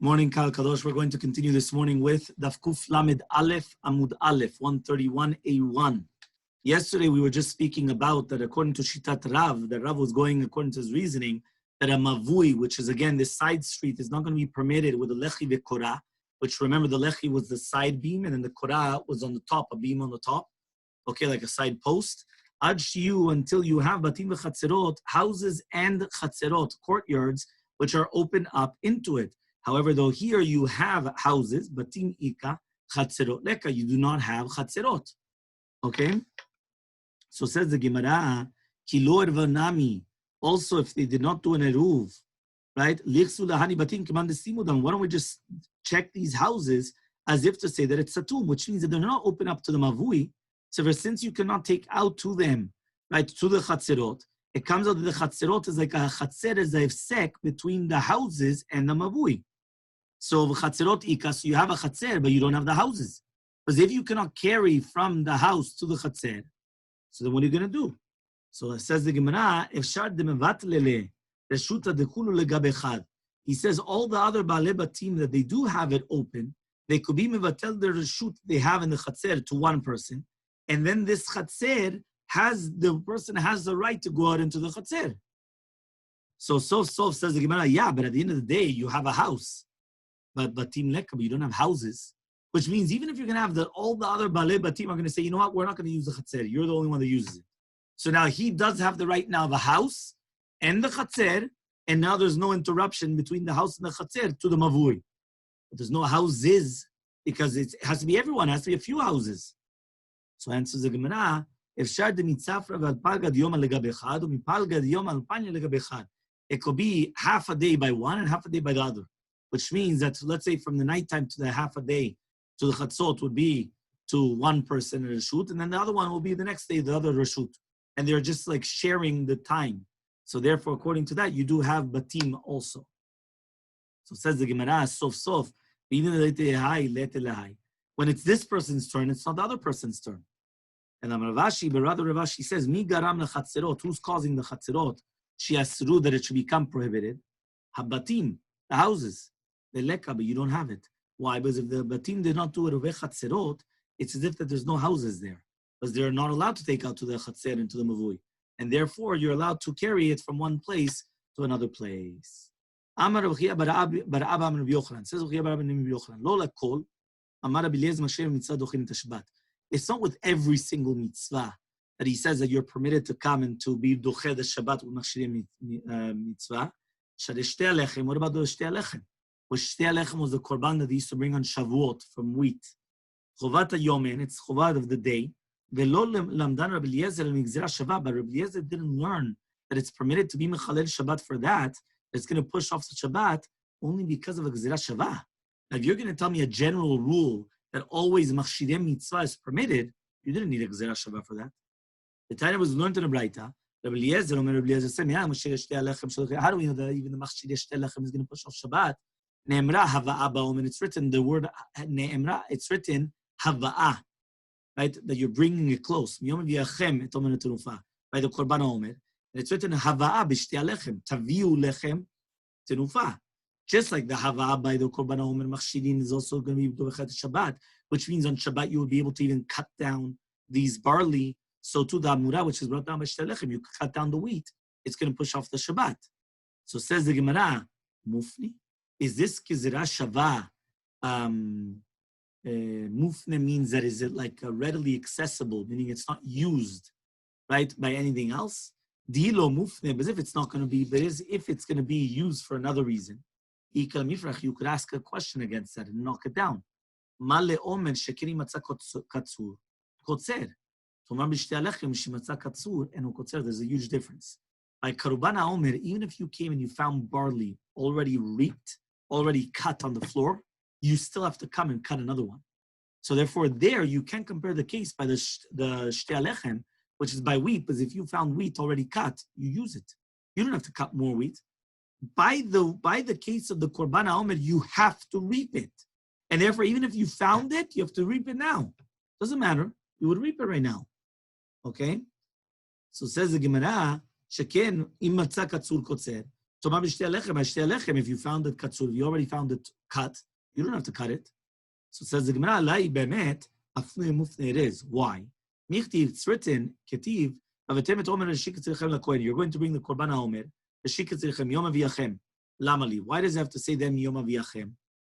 Morning, Kal Kadosh. We're going to continue this morning with Daf Kuf Lamed Aleph Amud Aleph 131a1. Yesterday we were just speaking about that according to Shitat Rav, that Rav was going according to his reasoning that a mavui, which is again this side street, is not going to be permitted with a lechi ve'korah, which remember the lechi was the side beam and then the korah was on the top, a beam on the top, okay, like a side post. Ad shiyu, until you have batim v'chatzerot, houses and chatzerot, courtyards, which are open up into it. However, though here you have houses, batim ika, chatzerot leka, you do not have chatzerot. Okay? So says the Gemara, kilo ervanami, also if they did not do an eruv, right? Why don't we just check these houses as if to say that it's satum, which means that they're not open up to the mavui. So since you cannot take out to them, right, to the chatzerot, it comes out that the chatzerot is like a chatzer, is a hefsek between the houses and the mavui. So chatzerot ika, so you have a chatzer, but you don't have the houses. Because if you cannot carry from the house to the chatzer, so then what are you going to do? So it says the Gemara, he says all the other Baalei Batim that they do have it open, they could be mevatel the reshut they have in the chatzer to one person, and then this chatzer the person has the right to go out into the chatzer. So says the Gemara, yeah, but at the end of the day, you have a house. But batim leka, but you don't have houses. Which means even if you're going to have all the other Baalei Batim are going to say, you know what, we're not going to use the chatzer. You're the only one that uses it. So now he does have the right now of a house and the chatzer, and now there's no interruption between the house and the chatzer to the mavui. But there's no houses because it has to be everyone. It has to be a few houses. So answers the Gemara, it could be half a day by one and half a day by the other. Which means that, let's say, from the nighttime to the half a day to the chatzot would be to one person in reshut, and then the other one will be the next day, the other reshut. And they're just like sharing the time. So therefore, according to that, you do have batim also. So says the Gemara, sof, when it's this person's turn, it's not the other person's turn. And Ravashi, but rather Ravashi says, Mi garam lechatzerot, who's causing the chatzerot? Shiasru, that it should become prohibited. Habatim, the houses. The leka, but you don't have it. Why? Because if the batim did not do it over chatzerot, it's as if that there's no houses there. Because they're not allowed to take out to the chatzer and to the mavui. And therefore, you're allowed to carry it from one place to another place. Amar Rabbi Chia bar Abba Rabbi Yochanan. Says Rabbi Chia bar Abba Rabbi Yochanan. Lo lakol, Amar Rabbi Eliezer Masher mitzvah dochin et Shabbat. It's not with every single mitzvah that he says that you're permitted to come and to be dochet the Shabbat with machshirim mitzvah. Shtei alechem. What about the shtei alechem? Well, shtei alechem was the korban that they used to bring on Shavuot from wheat. Chovat hayomen, it's chovat of the day. Velo lamdan Rabbi Eliezer l'migzera Shabbat, but Rabbi Eliezer didn't learn that it's permitted to be mechalel Shabbat for that. It's going to push off the Shabbat only because of a gzera Shabbat. Now, if you're going to tell me a general rule that always machshirem mitzvah is permitted, you didn't need a gzera Shabbat for that. The time was learned in the Braita. Rabbi Eliezer said, how do we know that even the machshir shtei lechem is going to push off Shabbat? Ne'emra hava'a ba'omer. It's written, the word ne'emra, it's written hava'a, right? That you're bringing it close. By the korban omer. And it's written hava'a b'shtei lechem. Taviu lechem tenufa. Just like the hava'a by the korban omer machshirin is also going to be dochet Shabbat, which means on Shabbat you will be able to even cut down these barley. So to the amura, which is brought down by shtei lechem, you cut down the wheat. It's going to push off the Shabbat. So says the Gemara, mufni. Is this gzera shava? Mufne means that is it like readily accessible, meaning it's not used, right, by anything else. Dilo mufne, but if it's not going to be, but if it's going to be used for another reason, you could ask a question against that and knock it down. Male omer shekiri matzah katsur kotzer. There's a huge difference. By karubana omer, even if you came and you found barley already reaped, already cut on the floor, you still have to come and cut another one. So therefore, there you can compare the case by the shtei alechem, which is by wheat, because if you found wheat already cut, you use it. You don't have to cut more wheat. By the case of the korban omer, you have to reap it, and therefore, even if you found it, you have to reap it now. Doesn't matter. You would reap it right now. Okay. So says the Gemara, sheken im matzah katsur kotzer. So, if you found it katsur, you already found it cut, you don't have to cut it. So it says the Gemara, Lai bemet, afnei mufne it is. Why? Michtiv, it's written, Ketiv, Avatemet Omer Shikatzirchem Lakohen. You're going to bring the Korban HaOmer, the Shikatzirchem, Yom Aviyachem, Lamali. Why does it have to say them Yom Aviyachem?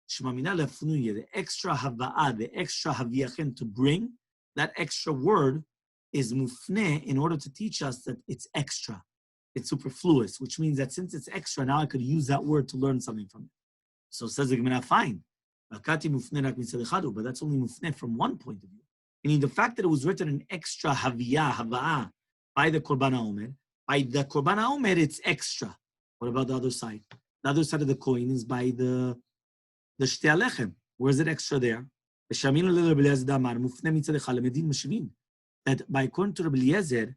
Shmamina lefnuye, the extra hava'ah, the extra haviyachem to bring, that extra word is mufne in order to teach us that it's extra. It's superfluous, which means that since it's extra, now I could use that word to learn something from it. So says the Gemara, fine. But that's only mufne from one point of view. Meaning the fact that it was written in extra hava'ah by the Korban HaOmer, by the Korban HaOmer, it's extra. What about the other side? The other side of the coin is by the Shtei Alechem. Where is it extra there? That by according to Rabbi Eliezer,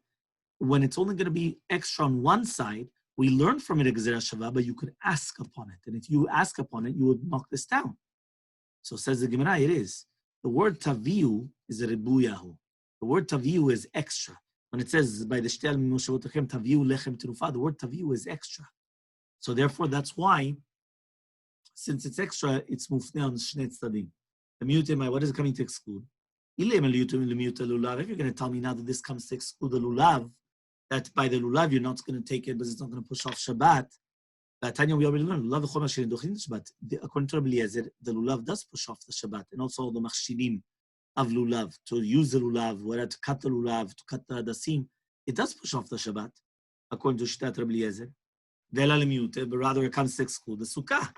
when it's only going to be extra on one side, we learn from it a Gezerah Shavah, but you could ask upon it. And if you ask upon it, you would knock this down. So says the Gemara, it is. The word taviu is a ribuyahu. The word taviu is extra. When it says by the Shtel Moshavotachem taviu lechem terufa, the word taviu is extra. So therefore, that's why, since it's extra, it's mufne on shnei tzadim. The mutim, what is it coming to exclude? If you're going to tell me now that this comes to exclude the lulav, that by the lulav you're not going to take it, but it's not going to push off Shabbat. Tanya, we already learned, lulav v'chol machshirim dochin Shabbat. According to Rabbi Eliezer, the lulav does push off the Shabbat, and also the machshirim of lulav, to use the lulav, whether to cut the lulav, to cut the dasim, it does push off the Shabbat, according to Shittat Rabbi Eliezer. But rather it comes to exclude the sukkah.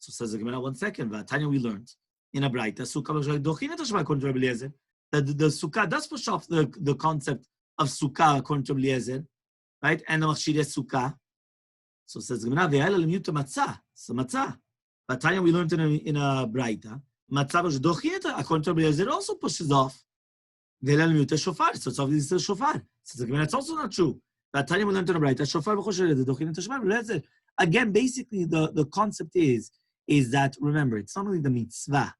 So says the Gemara, 1 second, Tanya, we learned in a braita, sukkah dochin Shabbat, according to Rabbi Eliezer, that the sukkah does push off the concept of sukkah according to Rabbi Eliezer, right? And the machshirei sukkah. So says Gemara, ve'ayla l'miuta matzah. So matzah. But Tanya, we learned in a braita, matzah v'shdochineta, according to Rabbi Eliezer, also pushes off. Ve'ayla l'miuta shofar. So it's obviously still shofar. Says Gemara, it's also not true. But Tanya, we learned in a braita, shofar v'choshered, dochineta shofar. Again, basically, the concept is that, remember, it's not only the mitzvah.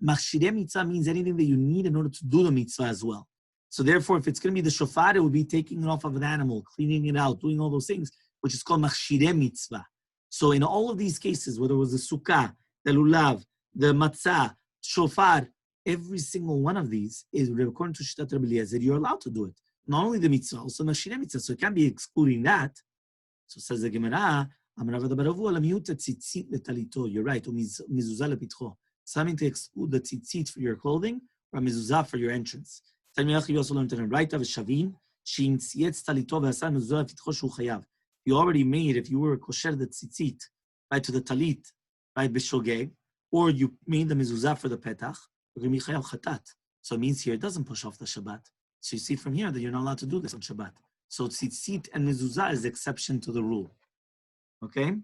Machshirei mitzvah means anything that you need in order to do the mitzvah as well. So therefore, if it's going to be the shofar, it would be taking it off of an animal, cleaning it out, doing all those things, which is called machshirei mitzvah. So in all of these cases, whether it was the sukkah, the lulav, the matzah, shofar, every single one of these is, according to Shittat Rabbi Eliezer, you're allowed to do it. Not only the mitzvah, also machshirei mitzvah. So it can't be excluding that. So says the Gemara, you're right, something to exclude the tzitzit for your clothing or mezuzah for your entrance. You already made, if you were kosher the tzitzit, right, to the talit, right, b'shogeg, or you made the mezuzah for the petach, so it means here it doesn't push off the Shabbat. So you see from here that you're not allowed to do this on Shabbat. So tzitzit and mezuzah is the exception to the rule. Okay?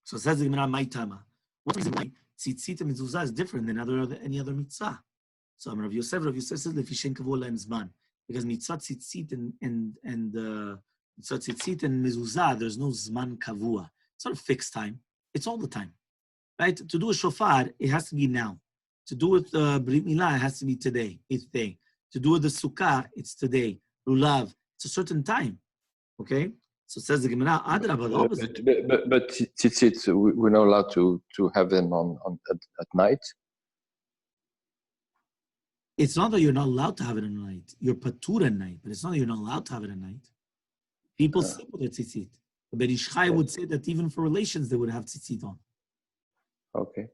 So it says the Gemara, my tama. What's the reason why tzitzit and mezuzah is different than any other mitzvah? So Rav Yosef says lefishen kavua lahem zman, because mitzvah tzitzit and mitzvah tzitzit and mezuzah, there's no zman kavua. It's not a fixed time. It's all the time, right? To do a shofar, it has to be now. To do it brit milah, it has to be today. It's today. To do it the sukkah, it's today. Lulav, it's a certain time. Okay. So says the Gemara, Adrabah, the opposite. But tzitzit, we're not allowed to have them at night. It's not that you're not allowed to have it at night. You're patur at night, but it's not that you're not allowed to have it at night. People sleep with their tzitzit. But Ishchai would say that even for relations, they would have tzitzit on. Okay.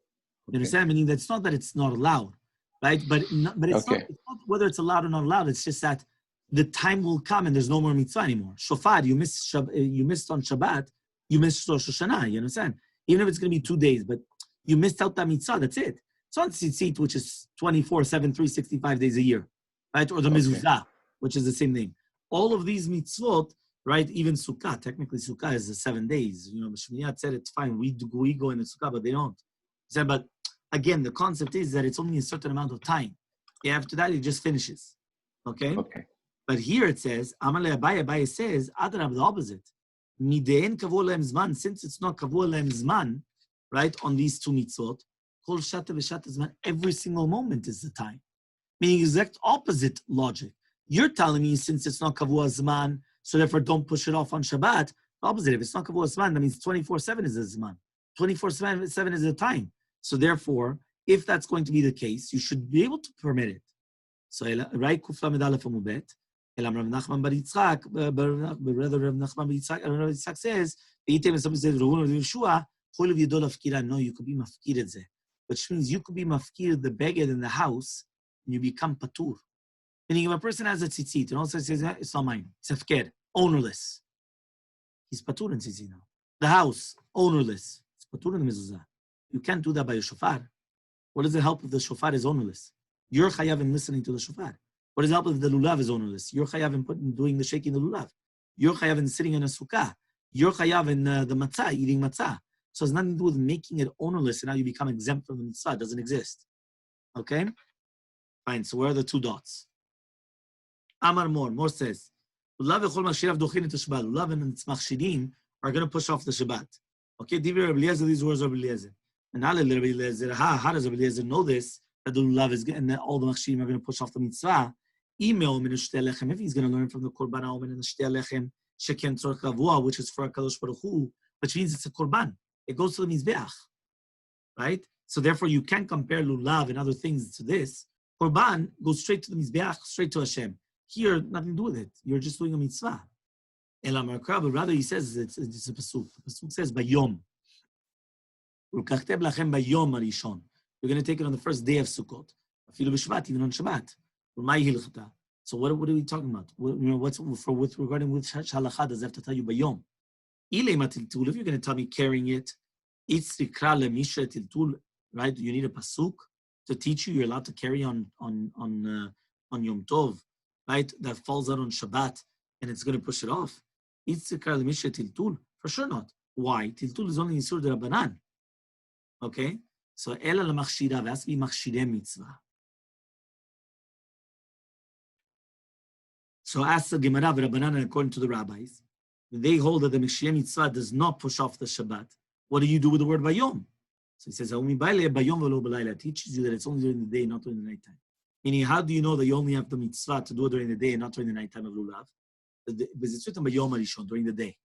You understand? Meaning that's not that it's not allowed, right? But it's not whether it's allowed or not allowed. It's just that the time will come and there's no more mitzvah anymore. Shofar, you missed on Shabbat, you missed Rosh Hashanah, you understand? Even if it's going to be 2 days, but you missed out that mitzvah, that's it. It's not tzitzit, which is 24/7, 365 days a year, right? Or the mezuzah, which is the same name. All of these mitzvot, right? Even sukkah, technically sukkah is the 7 days. You know, Shmiyat said it's fine. We go in the sukkah, but they don't. But again, the concept is that it's only a certain amount of time. After that, it just finishes. Okay? But here it says, Amalei Abaye says, Adrab, the opposite. Midein kavua lahem zman, since it's not kavua lahem zman, right, on these two mitzvot, kol shata v'shata zman, every single moment is the time. Meaning exact opposite logic. You're telling me since it's not kavua zman, so therefore don't push it off on Shabbat, Opposite, if it's not Kavua Zman, that means 24/7 is a Zman. 24/7 is a time. So therefore, if that's going to be the case, you should be able to permit it. So, right, Kufla Medalef Amubet, Elam Rav Nachman Bar Yitzchak, rather Rav Nachman Bar Yitzchak says, V'yitem, somebody says, Ravun Yeshua, Chol V'yodol Afkira. No, you could be mafkir at zeh, which means you could be mafkir the beged in the house, and you become patur. Meaning, if a person has a tzitzit, and also says, it's not mine, it's afker, ownerless. He's patur in tzitzit now. The house, ownerless. It's patur in the mezuzah. You can't do that by your shofar. What does it help if the shofar is ownerless? You're chayav in listening to the shofar. What does it help if the lulav is ownerless? You're chayav in doing the shaking the lulav. You're chayav in sitting in a sukkah. You're chayav in the matzah, eating matzah. So it's nothing to do with making it ownerless, and now you become exempt from the mitzvah. It doesn't exist. Okay? Fine, so where are the two dots? Amar More says, lulav and tzmach are going to push off the Shabbat. Okay, Divi Rabbi Eliezer, these words are Rabbi Eliezer. And now Rabbi Eliezer, how does Rabbi Eliezer know this? That the lulav is and that all the machshirim are going to push off the mitzvah. If he's going to learn from the korban omen and the shtei lechem sheken tzorch kavua, which is for HaKadosh Baruch Hu, which means it's a korban. It goes to the mizbeach, right? So therefore, you can't compare lulav and other things to this. Korban goes straight to the mizbeach, straight to Hashem. Here, nothing to do with it. You're just doing a mitzvah. But rather, he says it's a pasuk. The pasuk says bayom. You're going to take it on the first day of Sukkot. Even on Shabbat. So what are we talking about? What's regarding which halacha does it have to tell you bayom? If you're going to tell me carrying it, right? You need a pasuk to teach you. You're allowed to carry on Yom Tov, right? That falls out on Shabbat, and it's going to push it off. For sure not. Why? Tiltul is only Yisur de Rabbanan. Okay? So, Ela la-machshira, has to be machshire mitzvah. So, ask the Gemara Rabbanan, according to the rabbis, they hold that the machshire mitzvah does not push off the Shabbat. What do you do with the word bayom? So he says, it teaches you that it's only during the day, not during the nighttime. Meaning, how do you know that you only have the mitzvah to do it during the day and not during the nighttime of lulav? Because it's written bayom arishon, during the day.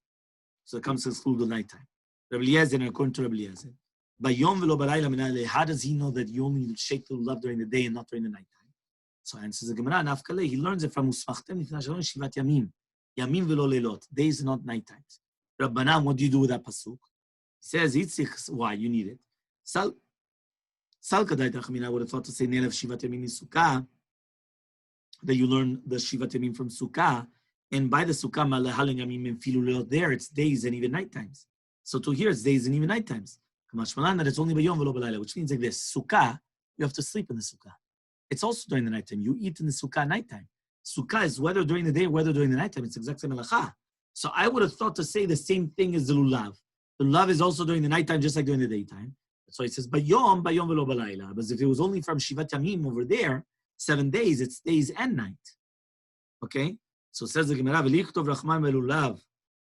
So it comes to exclude the nighttime. Rabbi Eliezer, according to Rabbi Eliezer, how does he know that you only shake the lulav during the day and not during the nighttime? So answers the Gemara, Nafkale, he learns it from Usmachtem Shivat Yamim. Yamim velo leilot, days and not night times. Rabbanan, what do you do with that pasuk? He says, Yitzich, why? You need it. Sal Kadai Tachmin, I would have thought to say Nelev Shivat Yamim in Sukkah, that you learn the Shivat Yamim from Sukkah, and by the Sukkah, Malahaling Yamim and Filu leilot, there it's days and even night times. So to here it's days and even night times. Kamashmalan, that it's only Bayom velo Balayla, which means like this, Sukkah, you have to sleep in the Sukkah. It's also during the nighttime. You eat in the Sukkah nighttime. Sukkah is whether during the day or whether during the nighttime. It's exactly melacha. So I would have thought to say the same thing as the lulav. The lulav is also during the nighttime, just like during the daytime. So it says bayom velo balayla. But if it was only from Shivat Yamim over there, 7 days, it's days and night. Okay? So it says the Gemara, v'lichtov rachman belulav.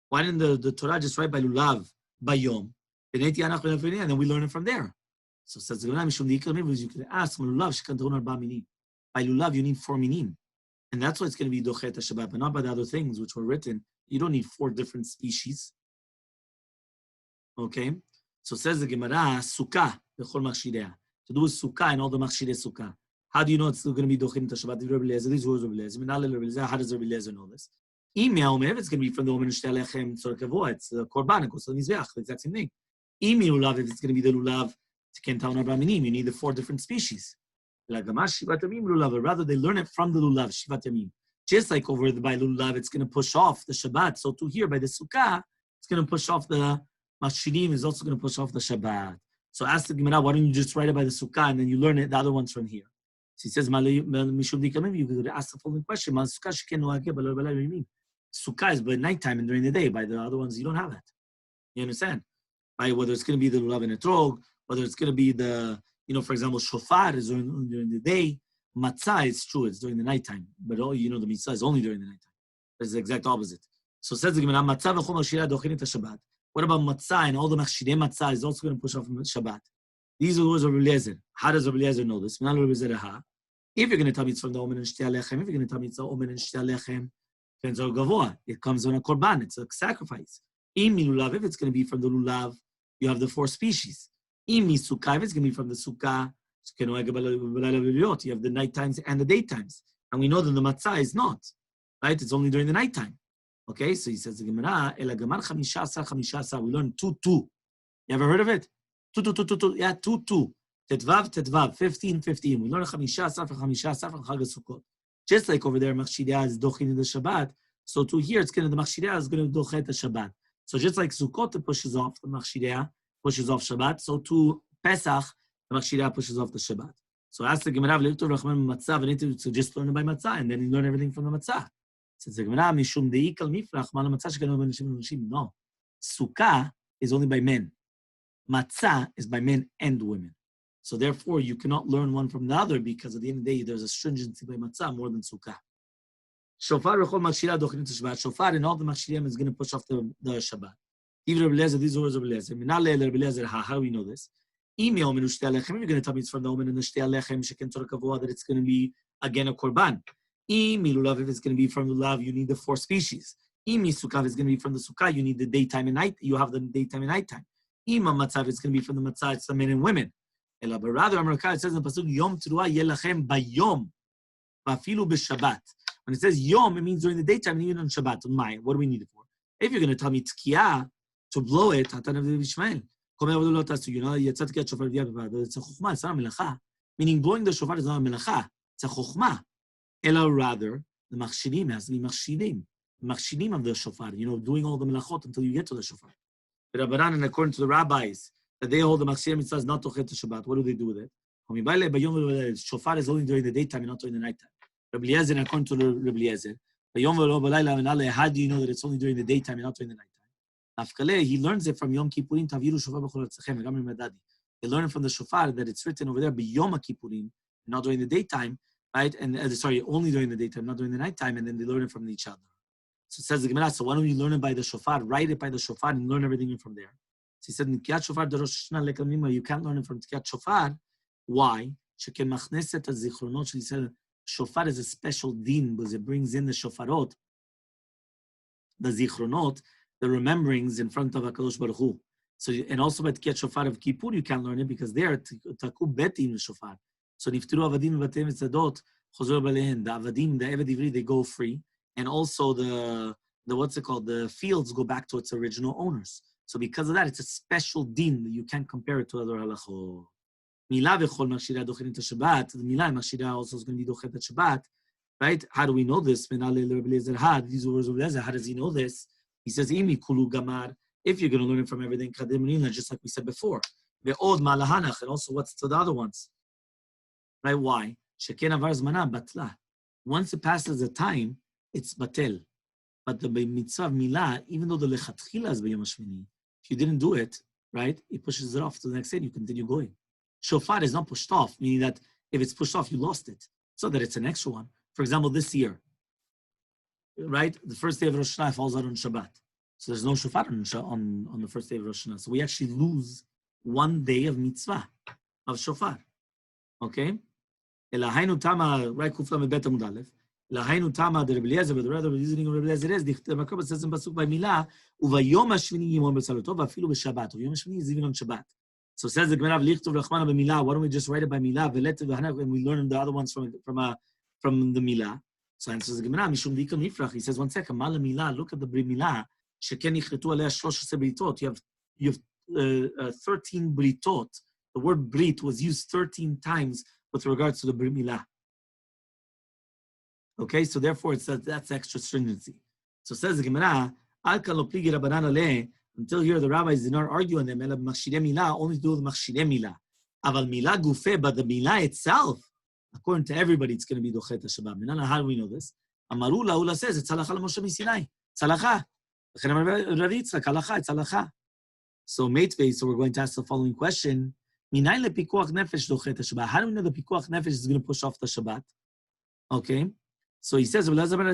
Why didn't the Torah just write by lulav, bayom? And then we learn it from there. So says the Gemara, you could ask, by lulav you need 4 minim. And that's why it's going to be dochet Shabbat, but not by the other things which were written. You don't need 4 different species. Okay? So says the Gemara, sukkah, bechol machshireh. To do with sukkah and all the machshireh sukkah. How do you know it's still going to be dochet Shabbat? These words of Rabbi Eliezer. How does Rabbi Eliezer know this? If it's going to be from the woman shtei lechem tzorek kavua, it's the korban, it goes to the mizbeach, the exact same thing. Lulav, if it's going to be the lulav, you need the 4 different species. Rather, they learn it from the lulav, Shivat Yamim. Just like over by lulav, it's going to push off the Shabbat. So to here, by the Sukkah, it's going to push off the Mashirim, is also going to push off the Shabbat. So ask the Gemara, why don't you just write it by the Sukkah and then you learn it, the other ones from here? So he says, you could ask the following question. Sukkah is by nighttime and during the day. By the other ones, you don't have it. You understand? By whether it's going to be the lulav and etrog, whether it's going to be the, for example, shofar is during the day. Matzah is true, it's during the nighttime. But the mitzvah is only during the nighttime. It's the exact opposite. So says the Gemara, matzah v'chol machshireh dochin et Shabbat. What about matzah and all the machshireh matzah is also going to push off Shabbat? These are the words of Rabbi Eliezer. How does Rabbi Eliezer know this? If you're going to tell me it's from the omen and shtei lechem, if you're going to tell me it's the omen and shtei lechem, it comes on a korban, it's a sacrifice. Im milulav, if it's going to be from the lulav, you have the 4 species. Im misukah, if it's going to be from the sukkah, you have the night times and the daytimes. And we know that the matzah is not, right? It's only during the nighttime. Okay, so he says the Gemara, Ela Gemar Chamishasa, we learn 2. You ever heard of it? 2. Yeah, 2. Tetvav, 15. We learn Chamishasa from Chag HaSukkot. Just like over there, Machshirah is dochin in the Shabbat. So to here, it's going to, the Machshirah is going to dochet the Shabbat. So just like Sukkot pushes off, the Machshirah pushes off Shabbat. So to Pesach, the Machshirah pushes off the Shabbat. So ask the Gemara, so just learn it by Matzah, and then you learn everything from the Matzah. Says the Gemara, Mishum deikal mifrach, mal Matzah shekanu b'nashim. No, Sukkah is only by men. Matzah is by men and women. So therefore, you cannot learn one from the other because at the end of the day, there's a stringency by Matzah more than Sukkah. Shofar rechol Machshirah dochin to Shabbat. Shofar and all the Machshirim is going to push off the Shabbat. Even Rabbi Eliezer, these words of Rabbi Eliezer. Minale Rabbi Eliezer, how do we know this? You're going to tell me it's from the woman in the Shtei Alechem, Sheken Torah Kavua, that it's going to be again a Korban. If it's going to be from the lulav, you need the 4 species. Sukkah, if it's going to be from the Sukkah, you need the daytime and night. You have the daytime and nighttime. Matzah, if it's going to be from the Matzah, it's the men and women. But rather, it says in the pasuk, Yom Teruah Yelachem Bayom, Vafilu B'Shabbat. When it says Yom, it means during the daytime and even on Shabbat. What do we need it for? If you're going to tell me Tkiyah, to blow it, it's a chokhmah, it's not a melacha. Meaning blowing the shofar is not a melacha, it's a chokhmah. Ela rather, the machshirim has to be machshirim of the shofar, doing all the melachot until you get to the shofar. But Rabbanan, and according to the rabbis, that they hold the machshirim, it says not to chet the Shabbat. What do they do with it? Shofar is only during the daytime and not during the nighttime. Rabbi Eliezer, according to the Rabbi Eliezer, how do you know that it's only during the daytime and not during the nighttime? He learns it from Yom Kippurim, Taviru Shofar B'chol Atzechem, Gamri Medadi. They learn it from the shofar that it's written over there, B'Yom Kippurim, not during the daytime, right? And only during the daytime, not during the nighttime, and then they learn it from each other. So it says the Gemara, so why don't you learn it by the shofar, write it by the shofar, and learn everything from there? So he said, Nikiyat Shofar Rosh Hashanah Lekal Mima, you can't learn it from Nikiyat Shofar. Why? Sheken Machneset HaZichronot, he said, shofar is a special din because it brings in the shofarot, the zichronot, the rememberings in front of HaKadosh Baruch Hu. So, and also by Tkiyat Shofar of Kippur, you can't learn it because there, Taku Betim the Shofar. So, Niftiru Avadim Vatem Tzadot, Chozor Balehin, the Avadim, the Eved Ivri, they go free. And also the the fields go back to its original owners. So, because of that, it's a special din that you can't compare it to other halachot. Milah v'chol Machshirah dochin et Shabbat. The Milah Machshirah also is going to be dochet et Shabbat. Right? How do we know this? These are words of Eliezer. How does he know this? He says, Imi kulu gamar, if you're going to learn it from everything, just like we said before. Ve'od malahanach, and also what's to the other ones? Right? Why? Sheken avar zmana batla. Once it passes the time, it's batel. But the mitzvah milah, even though the lechatchila is b'yom hashmini, if you didn't do it, right, it pushes it off to the next day, you continue going. Shofar is not pushed off, meaning that if it's pushed off, you lost it. So that it's an extra one. For example, this year, right? The first day of Rosh Hashanah falls out on Shabbat. So there's no shofar on the first day of Rosh Hashanah. So we actually lose one day of mitzvah, of shofar. Okay? Elahainu tama, right? Kufla mebet amud aleph. Elahainu tama de Rabbi Eliezer, but the rather reasoning of Rabbi Eliezer is, the Makar says in Pasuk by Milah, uvayom hashmini yimon b'tzalotov, afilu b'Shabbat. Uvayom hashmini is even on Shabbat. So says the Gemara, lichtov rachmana b'Milah. Why don't we just write it by Milah? And we learn the other ones from the Milah. So answers the Gemara, Mishum Dikam Nifrach. He says, one second, Mala Milah, look at the Brit Milah. Sheken Yichretu Aleh 13 Britot. You have 13 Britot. The word Brit was used 13 times with regards to the Brit Milah. Okay, so therefore that's extra stringency. So says the Gemara, Al Kalo Pligi Rabbanan Aleh. Until here, the rabbis did not argue on them. Ela Machshirei Milah, only to do with Machshirei Milah. Aval Milah Gufeh, but the Milah itself, according to everybody, it's going to be dochet Shabbat. Minana, how do we know this? Amaru Laula says it's halacha Moshe Misinai. It's halacha. It's halacha. So Meitve, so we're going to ask the following question: Minay le pikuach nefesh dochet Shabbat. How do we know the pikuach nefesh is going to push off the Shabbat? Okay. So he says, Elazar ben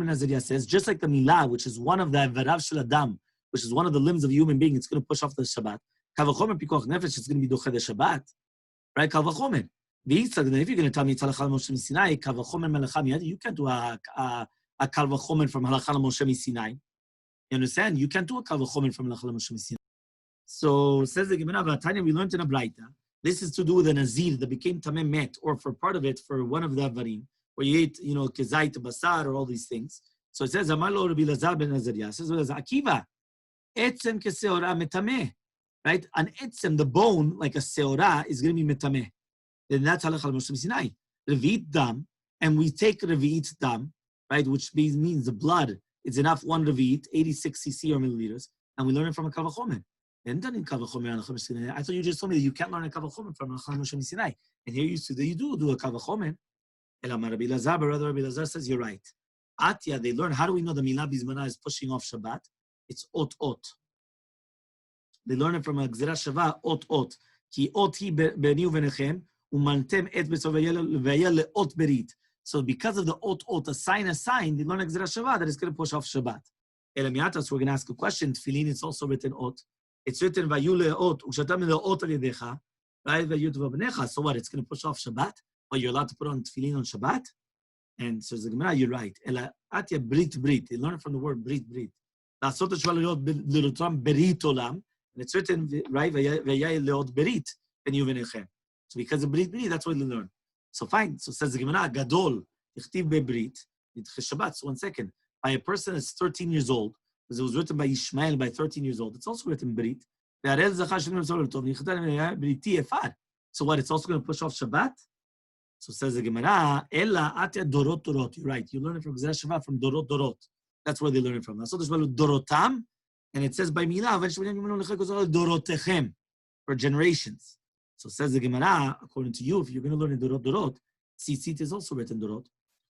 Azariah says, just like the milah, which is one of the verav shel adam, which is one of the limbs of a human being, it's going to push off the Shabbat. Kavachomer pikuach nefesh is going to be dochet Shabbat, right? Kavachomer. If you're going to tell me it's halakha Moshe Sinai, kavachomer melacha miyad, you can't do a kalvachomer from halakha Moshe Sinai. You understand? You can't do a kavachomen from Lachal Moshe Messina. So says the Gemara, Vatanya, we learned in a Braita. This is to do with a nazir that became tameh met, or for part of it, for one of the avarim, where you ate, kezait, basar, or all these things. So it says, Amar lo Rabbi Lazar ben Azariah. It says, Akiva, etzem keseora metameh. Right? An etzem, the bone, like a seora, is going to be metameh. Then that's halach al Moshe Sinai. Revi'it dam, and we take revi'it dam, right, which means the blood is enough, one revi'it, 86 cc or milliliters, and we learn it from a kavachomen. Then done in kavachomen al Sinai. I thought you just told me that you can't learn a kavachomen from al Moshe Sinai. And here you do a kavachomen. Elamar Rabbi Lazar, but rather Rabbi Lazar says you're right. Atya, they learn. How do we know the milah bizmana is pushing off Shabbat? It's ot. They learn it from a gzera shava ot. Ki ot hi beni uvenechem umantem et beso v'yel leot berit. So because of the ot, a sign, they learn a gzera shava that is going to push off Shabbat. Elamiatas, we're going to ask a question. Tefillin, it's also written ot. It's written vayu leot ushatam leot al yedecha, right? Vayu v'bnecha. So what? It's going to push off Shabbat. But you're allowed to put on tefillin on Shabbat? And so the Gemara, you're right. Ela atya brit. They learn from the word brit. La'asot hashva le'otam berit olam. And it's written, right? V'yai leot berit b'ni uvenechem. So because of brit, that's what they learn. So fine. So says the Gemara, gadol ichtiv bebrit. Shabbat. So 1 second. By a person that's 13 years old, because it was written by Ishmael by 13 years old. It's also written brit. So what? It's also going to push off Shabbat. So says the Gemara, Ella atya dorot. You're right. You learn it from Gzera Shava, from dorot. That's where they learn it from. So there's dorotam, and it says by milah, dorotechem, for generations. So says the Gemara, according to you, if you're going to learn in dorot, tzitzit is also written dorot.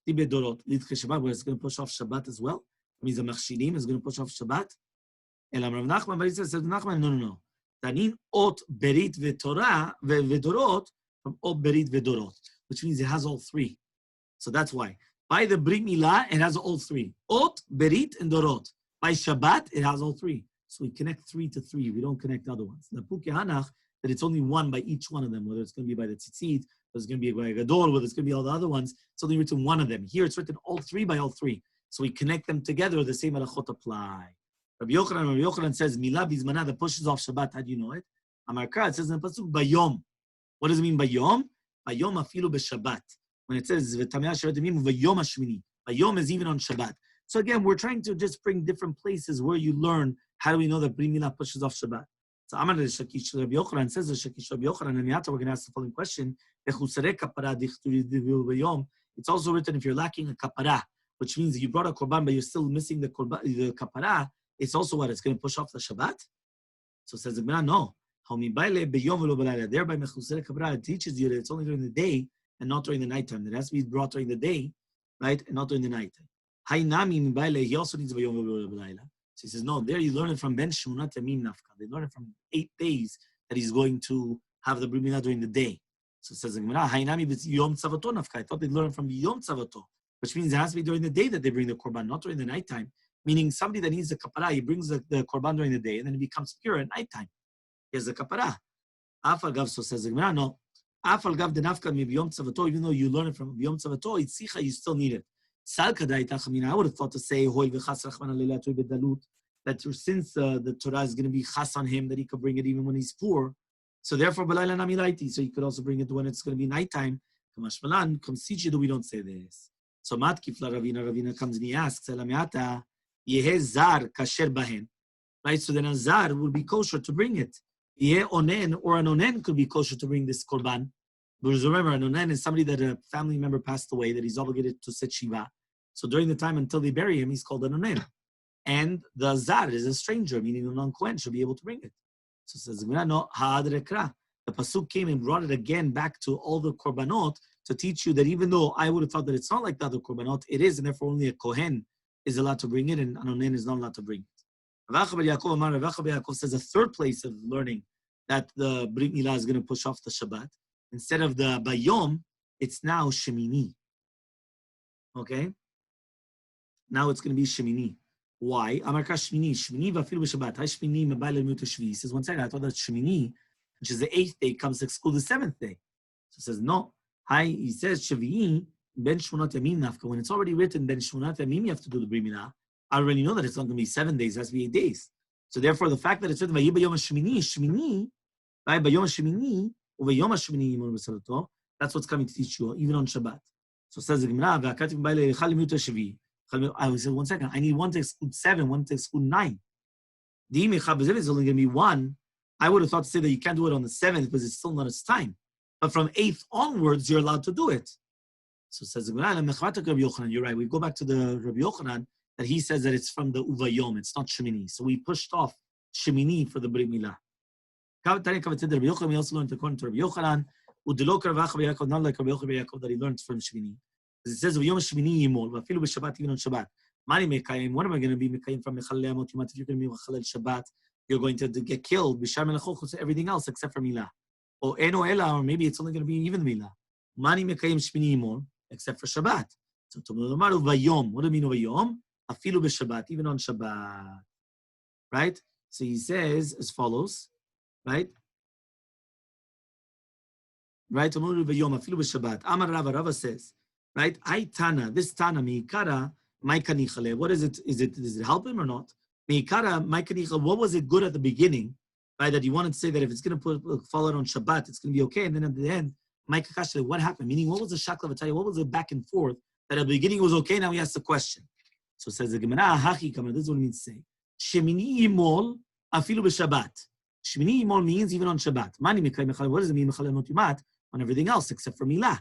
Tibe dorot, lidche Shabbat, where it's going to push off Shabbat as well. It means the machshirim is going to push off Shabbat. Elam Rav Nachman, but he says Nachman, no. Tanin ot berit vetorah vedorot from ot berit vedorot, which means it has all three. So that's why. By the Brit Milah, it has all three. Ot, Berit, and Dorot. By Shabbat, it has all three. So we connect 3 to 3. We don't connect other ones. The Puke Hanach, that it's only one by each one of them, whether it's going to be by the Tzitzit, whether it's going to be by Gadol, whether it's going to be all the other ones. It's only written one of them. Here it's written all three by all three. So we connect them together, the same halachot apply. Rabbi Yochanan says, Milah bizmana, that pushes off Shabbat. How do you know it? Amarkar, it says in the Pasuk, Bayom. What does it mean by Yom? Bayom afilu b'Shabbat. When it says v'tamei Shabbat v'yom hashmini, Bayom is even on Shabbat. So again, we're trying to just bring different places where you learn how do we know that Bri Milah pushes off Shabbat. So Amar Shakish Rabbi Yochanan says the Shakish Rabbi Yochanan, and we're going to ask the following question: it's also written if you're lacking a kapara, which means you brought a korban but you're still missing the kapara. It's also what? It's going to push off the Shabbat. So says the Gemara, no. Thereby mechusere kapara teaches you that it's only during the day and not during the nighttime. It has to be brought during the day, right, and not during the nighttime. He also needs bayom v'lo. So he says, no, there you learn it from Ben Shmunat Yamim Nafka. They learn it from 8 days that he's going to have the Bri Milah during the day. So it says, Hainami Yom Tzavato Nafka. I thought they learn from Yom Tzavato, which means it has to be during the day that they bring the korban, not during the nighttime. Meaning somebody that needs the kapara, he brings the korban during the day, and then it becomes pure at nighttime. He has the kapara. Afal Gav, so says the Gemara, no. Afal Gav the Nafka mi Yom Tzavato, even though you learn it from Yom Tzavato, Itzicha, you still need it. I would have thought to say that since the Torah is going to be chas on him, that he could bring it even when he's poor. So therefore, so you could also bring it when it's going to be nighttime. That we don't say this. So Ravina comes and he asks, right? So then a zar would be kosher to bring it. Onen, or an onen could be kosher to bring this korban. Because remember, an onen is somebody that a family member passed away, that he's obligated to set shiva. So during the time until they bury him, he's called an onen. And the zar is a stranger, meaning a non-Kohen should be able to bring it. So it says, no, ha'adrekra. The pasuk came and brought it again back to all the korbanot to teach you that even though I would have thought that it's not like the other korbanot, it is, and therefore only a Kohen is allowed to bring it, and an onen is not allowed to bring it. Rav Yaakov says a third place of learning that the Brit Milah is going to push off the Shabbat. Instead of the Bayom, it's now Shemini. Okay? Now it's going to be Shemini. Why? Amarka Shemini. Shemini v'afilu b'Shabbat. Hai Shemini mebay le'mut Shvi. He says, 1 second, I thought that Shemini, which is the 8th day, comes to exclude the 7th day. So he says, no. He says, Shvi'i ben Shmunat Yamim nafka. When it's already written, ben Shmunat Yamim, you have to do the Bri Milah. I already know that it's not going to be 7 days, it has to be 8 days. So therefore, the fact that it's written, Vayib Yom Shmini, right? Bayom Shmini, Uvayom Shmini Yimon B'Salato, that's what's coming to teach you, even on Shabbat. So says the Gemara, V'akativ B'Ayle Echal Limut Shvi. I said, 1 second, I need one to exclude 7, one to exclude 9. The Imicha B'Zev is only going to be 1. I would have thought to say that you can't do it on the 7th because it's still not its time. But from 8th onwards, you're allowed to do it. So says the Gemara, you're right. We go back to the Rabbi Yochanan, that he says that it's from the Uvayom, it's not Shemini. So we pushed off Shemini for the Brit Milah. We also learned according to Rabbi Yochanan, not like Rabbi Yaakov that he learned from Shemini. It says Vayom Shemini Yimol, Vafilu b'Shabbat, even on Shabbat. Mani Mekayim, what am I going to be Mekayim from Mechalei Amot Yomat? If you're going to be Mechalel Shabbat, you're going to get killed, B'Shar Melachot, everything else except for Milah. Or Eno Ela, or maybe it's only going to be even Milah. Mani Mekayim Shemini Yimol, except for Shabbat. So Tomar Uvayom, what do you mean Uvayom? Afilu b'Shabbat, even on Shabbat. Right? So he says as follows, right? Right? Tomar Uvayom, Afilu b'Shabbat. Amar Rava says, right? I Tana, this Tana, Meikara, Maikanichale. What is it? Does it help him or not? Meikara, Maikanichale, what was it good at the beginning? Right? That you wanted to say that if it's going to fall out on Shabbat, it's going to be okay. And then at the end, Maikakashale, what happened? Meaning, what was the Shakla V'Taya? What was the back and forth? That at the beginning it was okay, now he asks the question. So it says the Gemara, Hachi Kamar, this is what it means to say. Shemini Yimol, Afilu b'Shabbat. Shemini Yimol means even on Shabbat. Mani Mekayim Mechalel, what does it mean? Mechalel Amot Yomat on everything else except for Milah.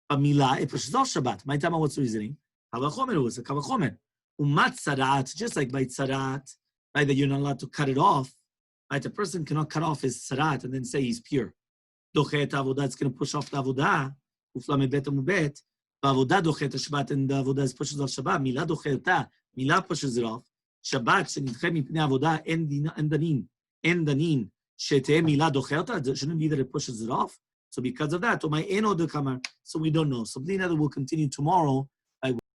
But Milah, it pushes off Shabbat. My time, what's the reasoning? Kavachomer was a Kavachomer. Umat Tzarat, just like by Tzarat, right, that you're not allowed to cut it off. Right, a person cannot cut off his Tzarat and then say he's pure. Dochet Avodah, it's going to push off the Avodah. Ufla mebet amubet. Avodah dochet Shabbat, and the Avodah pushes off Shabbat. Milah docheta, Milah pushes it off. Shabbat shenidchem mipnei Avodah en danin sheteh Milah docheta. Shouldn't be that it pushes it off. So because of that, so we don't know. So Bnei will continue tomorrow